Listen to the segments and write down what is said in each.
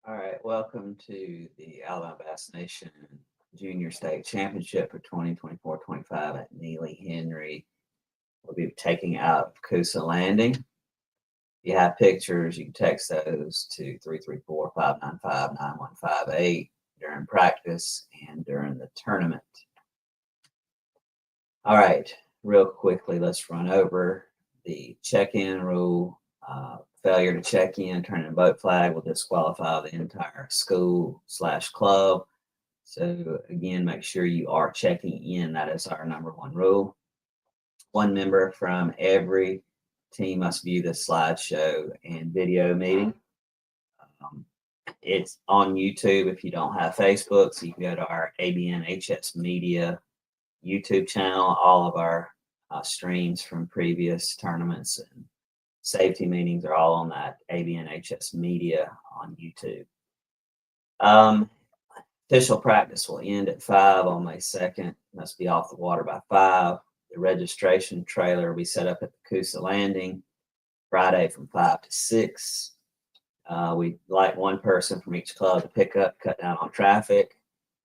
All right, welcome to the Alabama Bass Nation Junior State Championship for 2024-25 at Neely Henry. We'll be taking out Coosa Landing. If you have pictures, you can text those to 334-595-9158 during practice and during the tournament. All right, real quickly, let's run over the check-in rule. Failure to check in, turning a boat flag will disqualify the entire school/club. So again, make sure you are checking in. That is our number one rule. One member from every team must view the slideshow and video meeting. It's on YouTube if you don't have Facebook, so you can go to our ABNHS Media YouTube channel. All of our streams from previous tournaments and safety meetings are all on that ABNHS Media on YouTube. Official practice will end at 5 on May 2nd. Must be off the water by 5. The registration trailer will be set up at the Coosa Landing Friday from 5 to 6. We'd like one person from each club to pick up, cut down on traffic.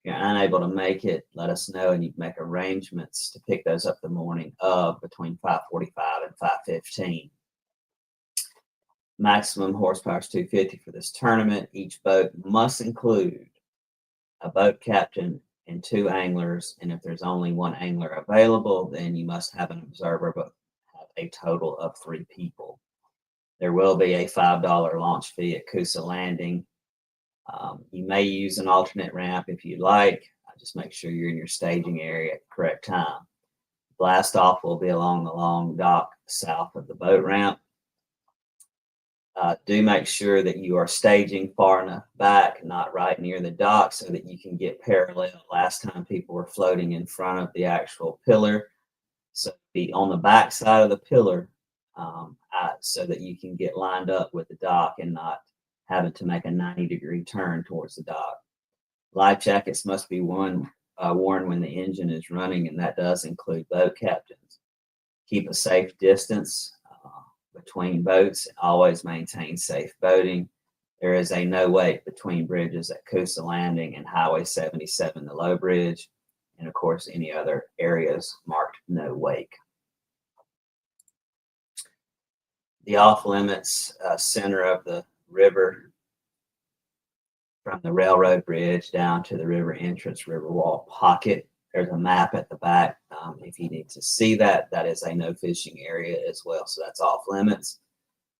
If you're unable to make it, let us know and you can make arrangements to pick those up the morning of between 5:45 and 5:15. Maximum horsepower is 250 for this tournament. Each boat must include a boat captain and 2 anglers. And if there's only 1 angler available, then you must have an observer, but have a total of 3 people. There will be a $5 launch fee at Coosa Landing. You may use an alternate ramp if you like. Just make sure you're in your staging area at the correct time. Blast off will be along the long dock south of the boat ramp. Do make sure that you are staging far enough back, not right near the dock, so that you can get parallel. Last time people were floating in front of the actual pillar, so be on the back side of the pillar, so that you can get lined up with the dock and not having to make a 90-degree turn towards the dock. Life jackets must be worn when the engine is running, and that does include boat captains. Keep a safe distance between boats and always maintain safe boating. There is a no wake between bridges at Coosa Landing and Highway 77, the low bridge, and of course any other areas marked no wake. The off limits center of the river, from the railroad bridge down to the river entrance Riverwalk pocket. There's a map at the back. If you need to see that, that is a no fishing area as well. So that's off limits.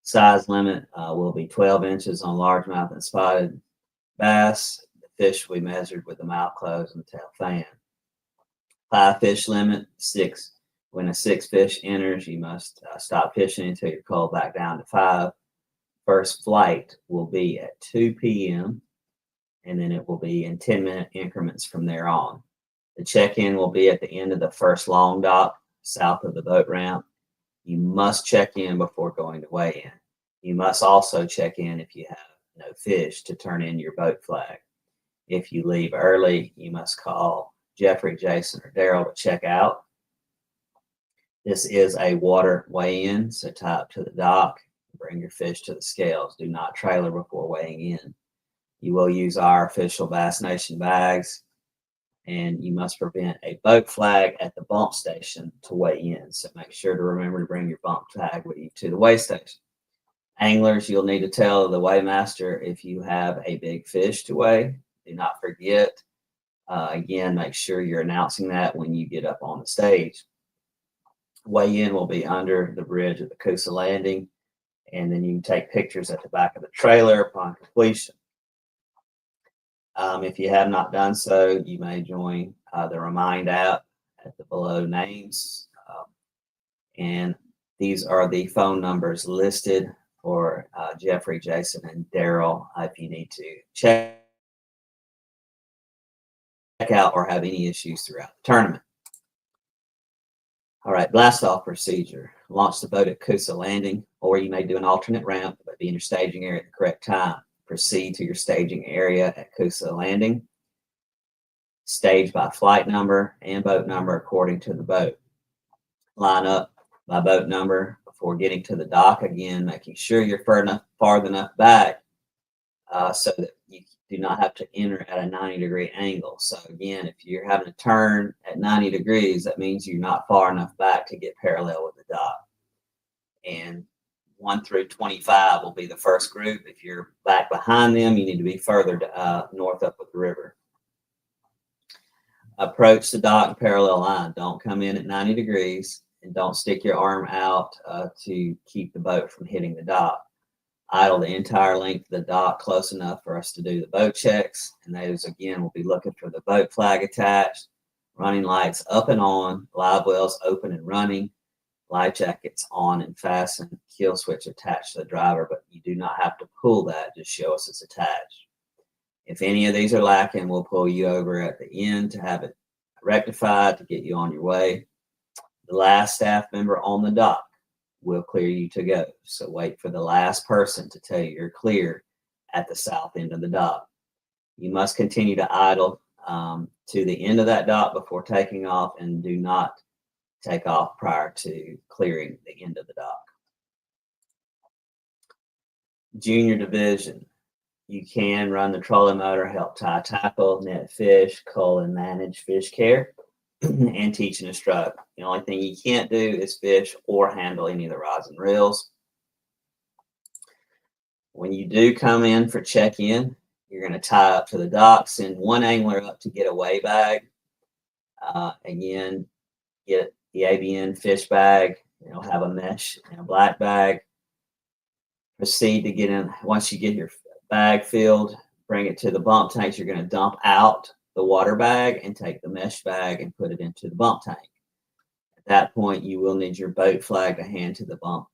Size limit will be 12 inches on largemouth and spotted bass. The fish will be measured with the mouth closed and the tail fan. 5 fish limit, 6. When a 6 fish enters, you must stop fishing until you're called back down to 5. First flight will be at 2 p.m. and then it will be in 10-minute increments from there on. The check-in will be at the end of the first long dock south of the boat ramp. You must check in before going to weigh in. You must also check in if you have no fish to turn in your boat flag. If you leave early, you must call Jeffrey, Jason, or Daryl to check out. This is a water weigh-in, so tie up to the dock. Bring your fish to the scales. Do not trailer before weighing in. You will use our official Bass Nation bags, and you must prevent a boat flag at the bump station to weigh in. So make sure to remember to bring your bump flag with you to the weigh station. Anglers, you'll need to tell the weighmaster if you have a big fish to weigh. Do not forget. Again, make sure you're announcing that when you get up on the stage. Weigh-in will be under the bridge at the Coosa Landing, and then you can take pictures at the back of the trailer upon completion. If you have not done so, you may join the Remind app at the below names. And these are the phone numbers listed for Jeffrey, Jason, and Daryl if you need to check out or have any issues throughout the tournament. All right, blast off procedure. Launch the boat at Coosa Landing, or you may do an alternate ramp, but be in your staging area at the correct time. Proceed to your staging area at Coosa Landing. Stage by flight number and boat number according to the boat. Line up by boat number before getting to the dock, again, making sure you're far enough back so that you do not have to enter at a 90-degree angle. So again, if you're having to turn at 90 degrees, that means you're not far enough back to get parallel with the dock. And 1 through 25 will be the first group. If you're back behind them, you need to be further north up with the river. Approach the dock in parallel line. Don't come in at 90 degrees, and don't stick your arm out to keep the boat from hitting the dock. Idle the entire length of the dock close enough for us to do the boat checks. And those, again, will be looking for the boat flag attached, running lights up and on, live wells open and running, life jackets on and fastened, kill switch attached to the driver, but you do not have to pull that, just show us it's attached. If any of these are lacking, we'll pull you over at the end to have it rectified to get you on your way. The last staff member on the dock will clear you to go. So wait for the last person to tell you you're clear at the south end of the dock. You must continue to idle to the end of that dock before taking off, and do not take off prior to clearing the end of the dock. Junior division. You can run the trolling motor, help tie tackle, net fish, cull and manage fish care, and teach and instruct. The only thing you can't do is fish or handle any of the rods and reels. When you do come in for check-in, you're going to tie up to the dock, send one angler up to get a weigh bag. Again, get the ABN fish bag. It'll have a mesh and a black bag. Proceed to get in. Once you get your bag filled, bring it to the bump tanks. You're going to dump out the water bag and take the mesh bag and put it into the bump tank. At that point, you will need your boat flag to hand to the bump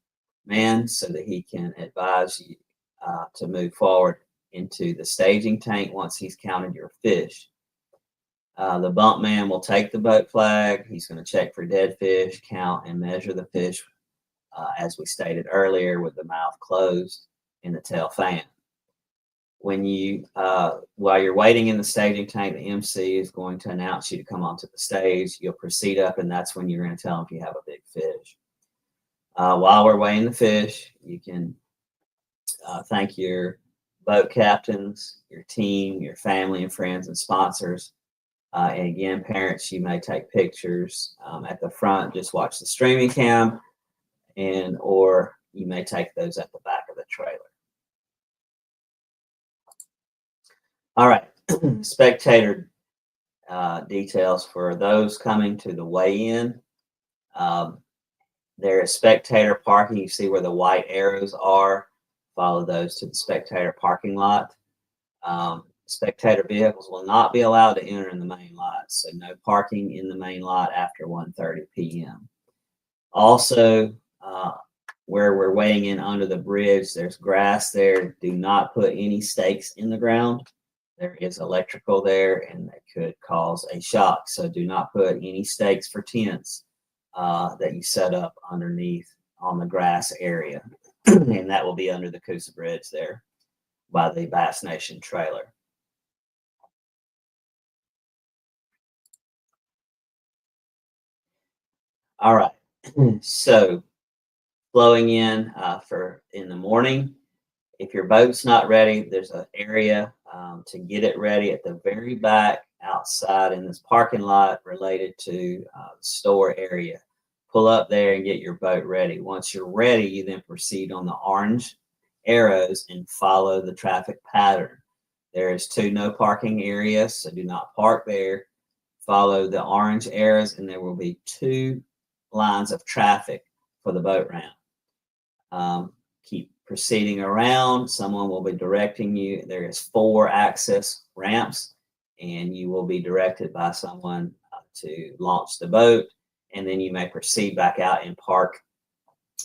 man so that he can advise you to move forward into the staging tank once he's counted your fish. The bump man will take the boat flag. He's going to check for dead fish, count and measure the fish, as we stated earlier, with the mouth closed and the tail fan. When you, while you're waiting in the staging tank, the MC is going to announce you to come onto the stage. You'll proceed up, and that's when you're going to tell them if you have a big fish. While we're weighing the fish, you can thank your boat captains, your team, your family and friends and sponsors. And again, parents, you may take pictures at the front, just watch the streaming cam, or you may take those at the back of the trailer. All right, spectator details for those coming to the weigh-in. There is spectator parking. You see where the white arrows are. Follow those to the spectator parking lot. Spectator vehicles will not be allowed to enter in the main lot, so no parking in the main lot after 1:30 p.m. Also, where we're weighing in under the bridge, there's grass there. Do not put any stakes in the ground. There is electrical there, and that could cause a shock. So do not put any stakes for tents that you set up underneath on the grass area. And that will be under the Coosa Bridge there by the Bass Nation trailer. All right. So flowing in in the morning. If your boat's not ready, there's an area to get it ready at the very back outside in this parking lot related to the store area. Pull up there and get your boat ready. Once you're ready, you then proceed on the orange arrows and follow the traffic pattern. There is 2 no parking areas, so do not park there. Follow the orange arrows, and there will be 2 lines of traffic for the boat ramp. Keep proceeding around. Someone will be directing you. There is 4 access ramps, and you will be directed by someone to launch the boat. And then you may proceed back out and park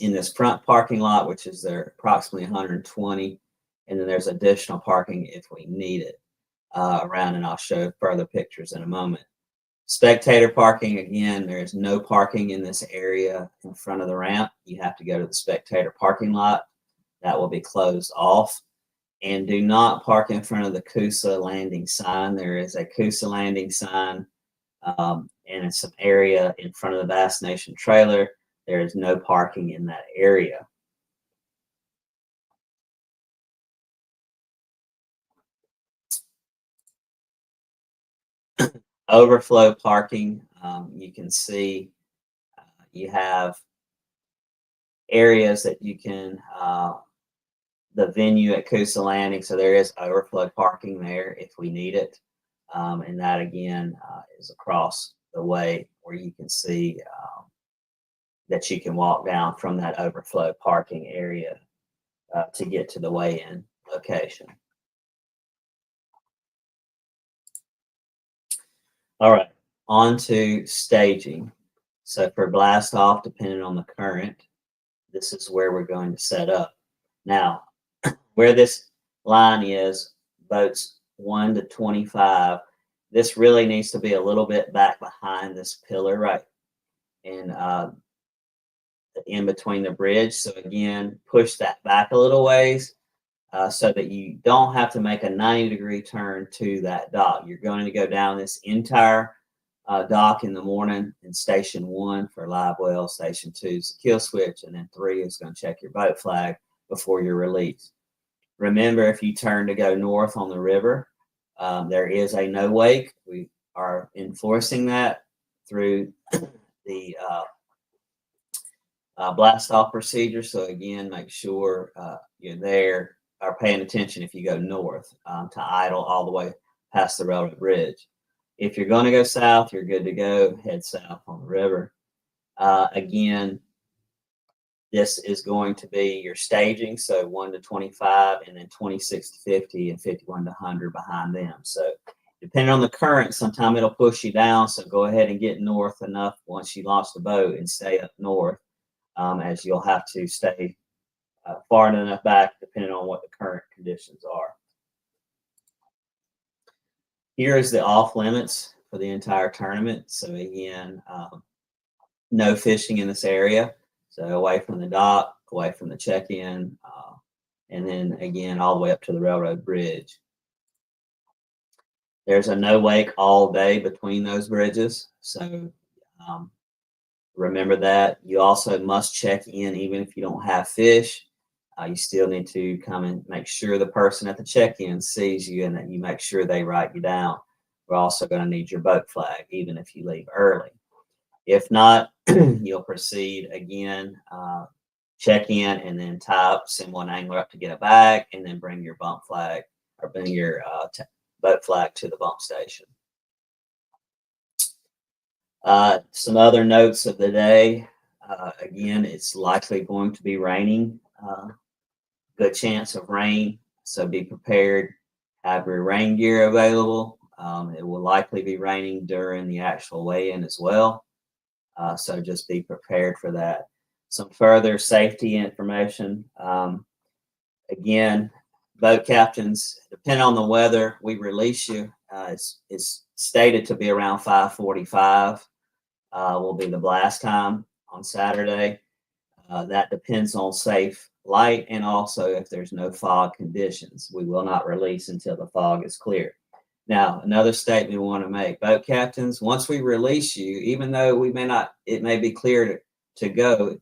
in this front parking lot, which is there approximately 120. And then there's additional parking if we need it around, and I'll show further pictures in a moment. Spectator parking, again, there is no parking in this area in front of the ramp. You have to go to the spectator parking lot. That will be closed off. And do not park in front of the Coosa landing sign. There is a Coosa landing sign and in some area in front of the Bass Nation trailer. There is no parking in that area. Overflow parking, you can see you have areas that you can, the venue at Coosa Landing, so there is overflow parking there if we need it. And that again is across the way where you can see that you can walk down from that overflow parking area to get to the weigh-in location. All right, on to staging. So for blast off, depending on the current, this is where we're going to set up. Now, where this line is, boats 1 to 25, this really needs to be a little bit back behind this pillar, right? And in between the bridge. So again, push that back a little ways so that you don't have to make a 90-degree turn to that dock. You're going to go down this entire dock in the morning, and station 1 for live well, station 2 is the kill switch, and then 3 is going to check your boat flag before you're released. Remember, if you turn to go north on the river, there is a no wake. We are enforcing that through the blast off procedure. So again, make sure you're there or paying attention if you go north to idle all the way past the railroad bridge. If you're going to go south, you're good to go. Head south on the river. Again, this is going to be your staging, so 1 to 25, and then 26 to 50, and 51 to 100 behind them. So depending on the current, sometimes it'll push you down. So go ahead and get north enough once you launch the boat and stay up north, as you'll have to stay far enough back depending on what the current conditions are. Here is the off limits for the entire tournament. So again, no fishing in this area. So away from the dock, away from the check-in, and then again, all the way up to the railroad bridge. There's a no wake all day between those bridges. So remember that. You also must check in even if you don't have fish. You still need to come and make sure the person at the check-in sees you and that you make sure they write you down. We're also going to need your boat flag, even if you leave early. If not, you'll proceed again, check in, and then tie up, send one angler up to get a bag, and then bring your bump flag or bring your boat flag to the bump station. Some other notes of the day. Again, it's likely going to be raining. Good chance of rain, so be prepared. Have your rain gear available. It will likely be raining during the actual weigh-in as well. So just be prepared for that. Some further safety information. Again, boat captains, depending on the weather, we release you. It's stated to be around 5:45 will be the blast time on Saturday. That depends on safe light and also if there's no fog conditions. We will not release until the fog is clear. Now, another statement we want to make, boat captains, once we release you, even though it may be clear to go,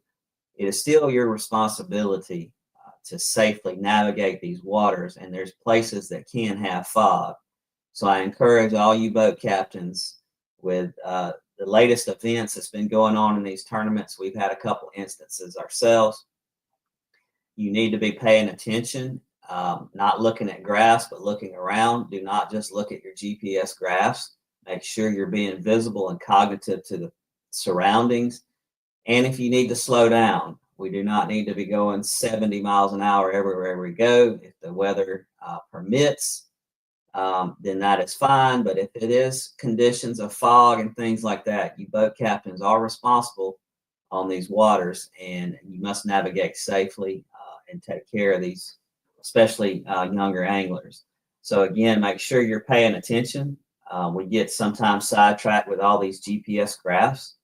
it is still your responsibility to safely navigate these waters, and there's places that can have fog. So I encourage all you boat captains with the latest events that's been going on in these tournaments. We've had a couple instances ourselves. You need to be paying attention, not looking at graphs, but looking around. Do not just look at your GPS graphs. Make sure you're being visible and cognitive to the surroundings. And if you need to slow down, we do not need to be going 70 miles an hour everywhere we go. If the weather permits, then that is fine. But if it is conditions of fog and things like that, you boat captains are responsible on these waters, and you must navigate safely and take care of these, especially younger anglers. So again, make sure you're paying attention. We get sometimes sidetracked with all these GPS graphs.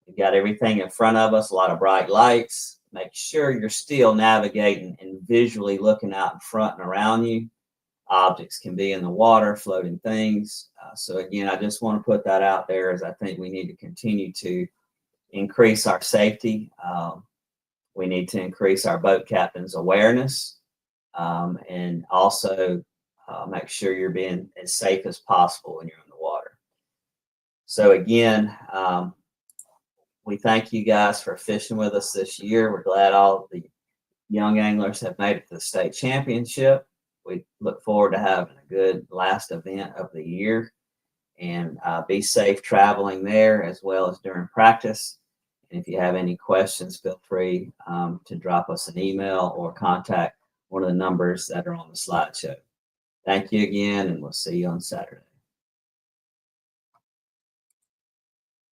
We've got everything in front of us, a lot of bright lights. Make sure you're still navigating and visually looking out in front and around you. Objects can be in the water, floating things. So again, I just want to put that out there, as I think we need to continue to increase our safety. We need to increase our boat captain's awareness, and also make sure you're being as safe as possible when you're in the water. So again, we thank you guys for fishing with us this year. We're glad all the young anglers have made it to the state championship. We look forward to having a good last event of the year, and be safe traveling there as well as during practice. And if you have any questions, feel free to drop us an email or contact one of the numbers that are on the slideshow. Thank you again, and we'll see you on Saturday.